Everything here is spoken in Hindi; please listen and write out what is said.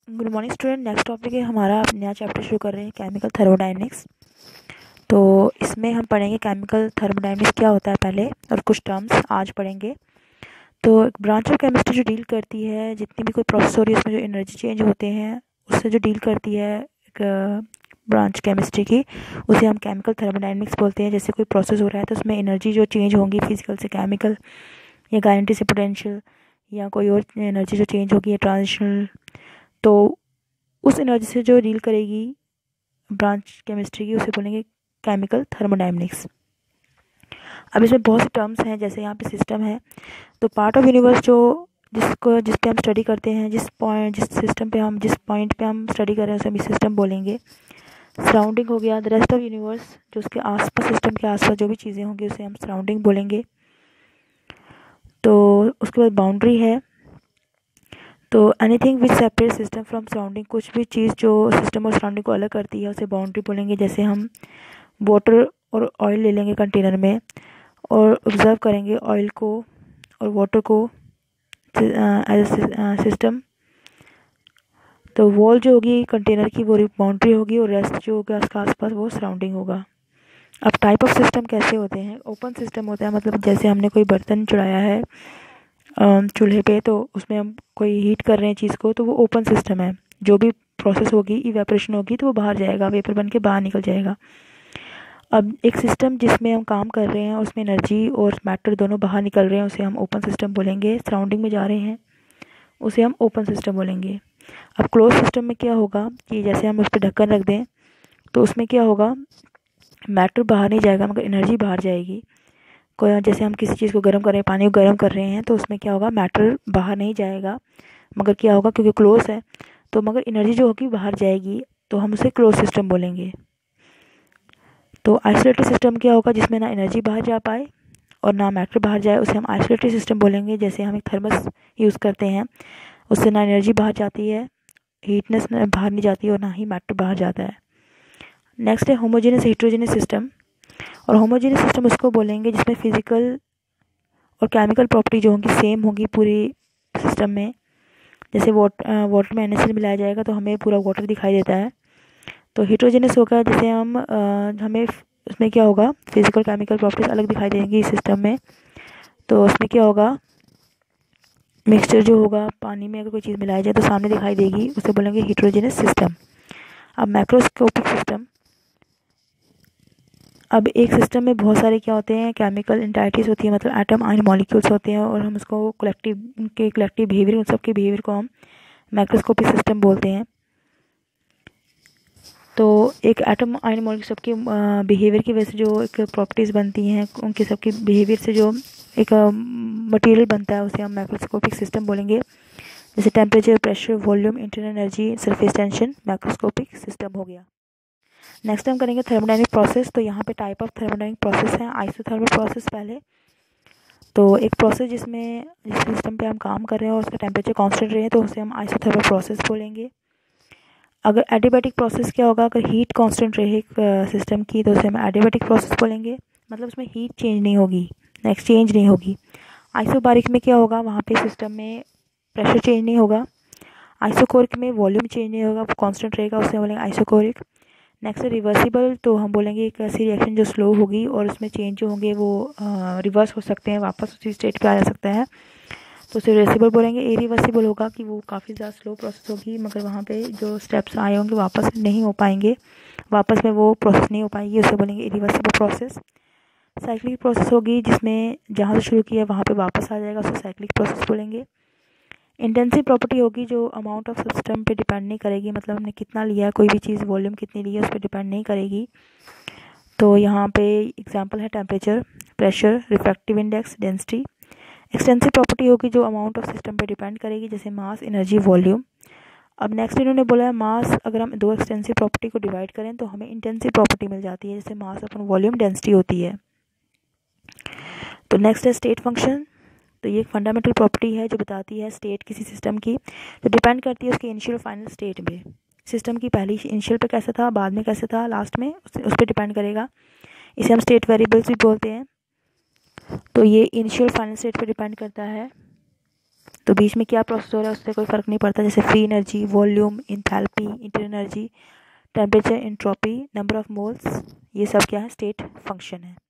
Good morning student. Next topic है हमारा, नया चैप्टर शुरू कर रहे हैं, केमिकल थर्मोडायनेमिक्स। तो इसमें हम पढ़ेंगे केमिकल थर्मोडायनेमिक्स क्या होता है पहले, और कुछ टर्म्स आज पढ़ेंगे। तो एक ब्रांच ऑफ केमिस्ट्री जो डील करती है, जितनी भी कोई प्रोसेस हो रही है उसमें जो एनर्जी चेंज होते हैं उससे जो डील करती है एक ब्रांच केमिस्ट्री की, उसे हम केमिकल थर्मोडायनेमिक्स बोलते हैं। जैसे कोई प्रोसेस हो रहा है तो उसमें एनर्जी जो चेंज होंगी फिजिकल से केमिकल, या गायनेटिक से पोटेंशियल, या कोई और एनर्जी जो चेंज होगी या ट्रांजिशनल, तो उस एनर्जी से जो डील करेगी ब्रांच केमिस्ट्री की उसे बोलेंगे केमिकल थर्मोडायनेमिक्स। अब इसमें बहुत से टर्म्स हैं, जैसे यहाँ पे सिस्टम है, तो पार्ट ऑफ यूनिवर्स जिस पे हम स्टडी करते हैं, जिस पॉइंट पे हम स्टडी कर रहे हैं उसे हम सिस्टम बोलेंगे। सराउंडिंग हो गया, द रेस्ट ऑफ यूनिवर्स, जो उसके आसपास, सिस्टम के आसपास जो भी चीज़ें होंगी उसे हम सराउंडिंग बोलेंगे। तो उसके बाद बाउंड्री है, तो anything which separate system from surrounding, कुछ भी चीज़ जो सिस्टम और सराउंडिंग को अलग करती है उसे बाउंड्री बोलेंगे। जैसे हम वाटर और ऑयल ले लेंगे कंटेनर में और ऑब्जर्व करेंगे ऑयल को और वाटर को एज सिस्टम, तो वॉल जो होगी कंटेनर की वो बाउंड्री होगी और रेस्ट जो होगा उसके आसपास वो सराउंडिंग होगा। अब टाइप ऑफ सिस्टम कैसे होते हैं? ओपन सिस्टम होता है, मतलब जैसे हमने कोई बर्तन चढ़ाया है चूल्हे पे, तो उसमें हम कोई हीट कर रहे हैं चीज़ को, तो वो ओपन सिस्टम है। जो भी प्रोसेस होगी, इवेपोरेशन होगी, तो वो बाहर जाएगा, वेपर बन के बाहर निकल जाएगा। अब एक सिस्टम जिसमें हम काम कर रहे हैं और उसमें एनर्जी और मैटर दोनों बाहर निकल रहे हैं उसे हम ओपन सिस्टम बोलेंगे। सराउंडिंग में जा रहे हैं उसे हम ओपन सिस्टम बोलेंगे। अब क्लोज सिस्टम में क्या होगा कि जैसे हम उस पर ढक्कन रख दें तो उसमें क्या होगा, मैटर बाहर नहीं जाएगा मगर एनर्जी बाहर जाएगी। कोई जैसे हम किसी चीज़ को गर्म कर रहे हैं, पानी को गर्म कर रहे हैं, तो उसमें क्या होगा, मैटर बाहर नहीं जाएगा मगर क्या होगा, क्योंकि क्लोज है तो मगर एनर्जी जो होगी बाहर जाएगी, तो हम उसे क्लोज सिस्टम बोलेंगे। तो आइसोलेटेड सिस्टम क्या होगा, जिसमें ना एनर्जी बाहर जा पाए और ना मैटर बाहर जाए, उसे हम आइसोलेटेड सिस्टम बोलेंगे। जैसे हम एक थर्मस यूज़ करते हैं, उससे ना एनर्जी बाहर जाती है, हीटनेस बाहर नहीं जाती और ना ही मैटर बाहर जाता है। नेक्स्ट है होमोजेनियस हेट्रोजेनियस सिस्टम। और होमोजेनियस सिस्टम उसको बोलेंगे जिसमें फिजिकल और केमिकल प्रॉपर्टी जो होंगी सेम होगी पूरी सिस्टम में। जैसे वाटर में NaCl मिलाया जाएगा तो हमें पूरा वाटर दिखाई देता है। तो हेट्रोजेनियस होगा जैसे हमें उसमें क्या होगा, फिजिकल केमिकल प्रॉपर्टीज अलग दिखाई देंगी इस सिस्टम में। तो उसमें क्या होगा, मिक्सचर जो होगा, पानी में अगर कोई चीज़ मिलाई जाए तो सामने दिखाई देगी, उसे बोलेंगे हेट्रोजेनियस सिस्टम। अब मैक्रोस्कोपिक सिस्टम। अब एक सिस्टम में बहुत सारे क्या होते हैं, केमिकल एंटाइटीज़ होती है, मतलब एटम आयन मॉलिक्यूल्स होते हैं, और हम उसको उनके कलेक्टिव बिहेवियर, उन सब के बिहेवियर को हम मैक्रोस्कोपिक सिस्टम बोलते हैं। तो एक एटम आयन मॉलिक्यूल सबके बिहेवियर की वजह से जो एक प्रॉपर्टीज़ बनती हैं, उनके सबके बिहेवियर से जो एक मटेरियल बनता है उसे हम मैक्रोस्कोपिक सिस्टम बोलेंगे। जैसे temperature, pressure, volume, internal energy, surface tension, macroscopic system हो गया। नेक्स्ट हम करेंगे थर्मोडायनेमिक प्रोसेस। तो यहाँ पे टाइप ऑफ थर्मोडायनेमिक प्रोसेस है, आइसोथर्मल प्रोसेस पहले। तो एक प्रोसेस जिस सिस्टम पे हम काम कर रहे हैं और उसका टेम्परेचर कांस्टेंट रहे तो उसे हम आइसोथर्मल प्रोसेस बोलेंगे। अगर एडियाबैटिक प्रोसेस क्या होगा, अगर हीट कांस्टेंट रहे सिस्टम की तो उसे हम एडियाबैटिक प्रोसेस बोलेंगे, मतलब उसमें हीट चेंज नहीं होगी, एक्सचेंज नहीं होगी। आइसोबारिक में क्या होगा, वहाँ पे सिस्टम में प्रेशर चेंज नहीं होगा। आइसोकोरिक में वॉल्यूम चेंज नहीं होगा, कांस्टेंट रहेगा, उसे बोलेंगे आइसोकोरिक। नेक्स्ट है रिवर्सिबल। तो हम बोलेंगे एक ऐसी रिएक्शन जो स्लो होगी और उसमें चेंज जो होंगे वो रिवर्स हो सकते हैं, वापस उसी स्टेट पे आ जा सकता है, तो उसे रिवर्सिबल बोलेंगे। इरिवर्सिबल होगा कि वो काफ़ी ज़्यादा स्लो प्रोसेस होगी मगर वहाँ पे जो स्टेप्स आए होंगे वापस नहीं हो पाएंगे, वापस में वो प्रोसेस नहीं हो पाएगी, उसे बोलेंगे इरिवर्सिबल प्रोसेस। साइक्लिक प्रोसेस होगी जिसमें जहाँ से शुरू किया वहाँ पे वापस आ जाएगा, उसे साइक्लिक प्रोसेस बोलेंगे। इंटेंसिव प्रॉपर्टी होगी जो अमाउंट ऑफ सिस्टम पे डिपेंड नहीं करेगी, मतलब हमने कितना लिया, कोई भी चीज़ वॉल्यूम कितनी ली है उस पर डिपेंड नहीं करेगी। तो यहाँ पे एग्जांपल है temperature, pressure, refractive index, density. Extensive property होगी जो अमाउंट ऑफ सिस्टम पे डिपेंड करेगी, जैसे मास, एनर्जी, वॉल्यूम। अब नेक्स्ट इन्होंने बोला है मास, अगर हम दो एक्सटेंसिव प्रॉपर्टी को डिवाइड करें तो हमें इंटेंसिव प्रॉपर्टी मिल जाती है, जैसे मास अपन वॉल्यूम डेंसिटी होती है। तो नेक्स्ट है स्टेट फंक्शन। तो ये एक फंडामेंटल प्रॉपर्टी है जो बताती है स्टेट किसी सिस्टम की, जो डिपेंड करती है उसके इनिशियल और फाइनल स्टेट पे। सिस्टम की पहली इनिशियल पे कैसा था, बाद में कैसा था, लास्ट में उस पर डिपेंड करेगा। इसे हम स्टेट वेरिएबल्स भी बोलते हैं। तो ये इनिशियल फाइनल स्टेट पे डिपेंड करता है। तो बीच में क्या प्रोसेस हो रहा है उससे कोई फ़र्क नहीं पड़ता, जैसे free energy, volume, enthalpy, internal energy, temperature, entropy, number of moles, ये सब क्या है, स्टेट फंक्शन है।